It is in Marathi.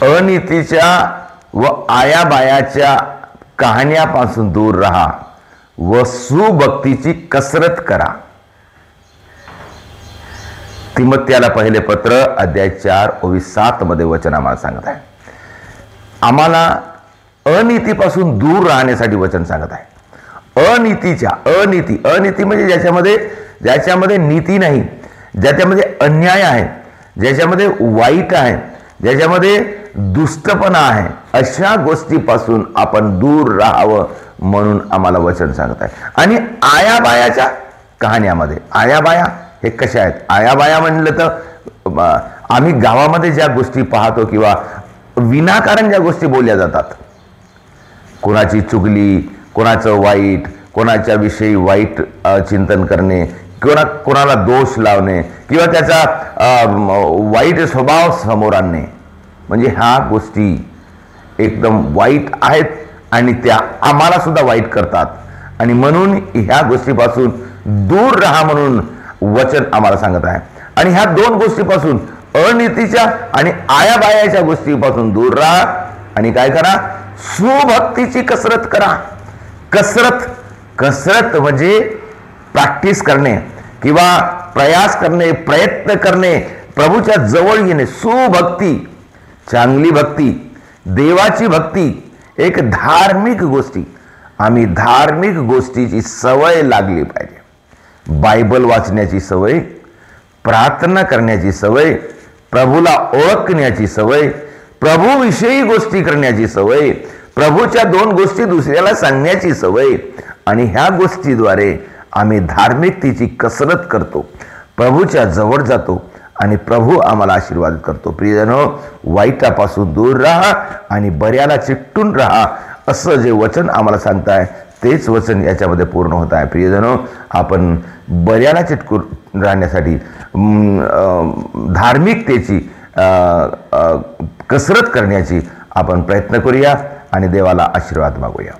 अनीतीच्या व आयाबायाच्या कहाण्यापासून दूर राहा व सुभक्तीची कसरत करा. तिमोथेला पहिले पत्र अध्याय 4:7 मध्ये वचन आम्हाला सांगत आहे. आम्हाला अनीतीपासून दूर राहण्यासाठी वचन सांगत आहे. अनीती म्हणजे ज्याच्यामध्ये नीती नाही, ज्याच्यामध्ये अन्याय आहे, ज्याच्यामध्ये वाईट आहे, ज्याच्यामध्ये दुष्टपणा आहे, अशा गोष्टीपासून आपण दूर राहावं म्हणून आम्हाला वचन सांगत आहे. आणि आयाबायाच्या कहाण्यामध्ये आयाबाया हे कशा आहेत? आयाबाया म्हणलं तर आम्ही गावामध्ये ज्या गोष्टी पाहतो किंवा विनाकारण ज्या गोष्टी बोलल्या जातात, कोणाची चुगली, कोणाचं वाईट, कोणाच्या विषयी वाईट चिंतन करणे, कोणाला दोष लावणे किंवा त्याचा वाईट स्वभाव समोर आणणे, म्हणजे ह्या गोष्टी एकदम वाईट आहेत आणि त्या आम्हाला सुद्धा वाईट करतात. आणि म्हणून ह्या गोष्टीपासून दूर राहा म्हणून वचन आम्हाला सांगत आहे. आणि ह्या दोन गोष्टीपासून, अनीतीच्या आणि आयाबायाच्या गोष्टीपासून दूर राहा आणि काय करा? सुभक्तीची कसरत करा. कसरत म्हणजे प्रॅक्टिस करणे किंवा प्रयास करणे, प्रयत्न करणे, प्रभूच्या जवळ येणे. सुभक्ती, चांगली भक्ती, देवाची भक्ती, एक धार्मिक गोष्टी. आम्ही धार्मिक गोष्टीची सवय लागली पाहिजे. बायबल वाचण्याची सवय, प्रार्थना करण्याची सवय, प्रभूला ओळखण्याची सवय, प्रभूविषयी गोष्टी करण्याची सवय, प्रभूच्या दोन गोष्टी दुसऱ्याला सांगण्याची सवय. आणि ह्या गोष्टीद्वारे आम्ही धार्मिकतेची कसरत करतो, प्रभूच्या जवळ जातो आणि प्रभू आम्हाला आशीर्वाद करतो. प्रियजनो, वाईटापासून दूर राहा आणि बऱ्याला चिकटून राहा, असं जे वचन आम्हाला सांगताय तेच वचन याच्यामध्ये पूर्ण होत आहे. प्रियजनो, आपण बऱ्याला चिटकून राहण्यासाठी धार्मिकतेची कसरत करण्याची आपण प्रयत्न करूया आणि देवाला आशीर्वाद मागूया.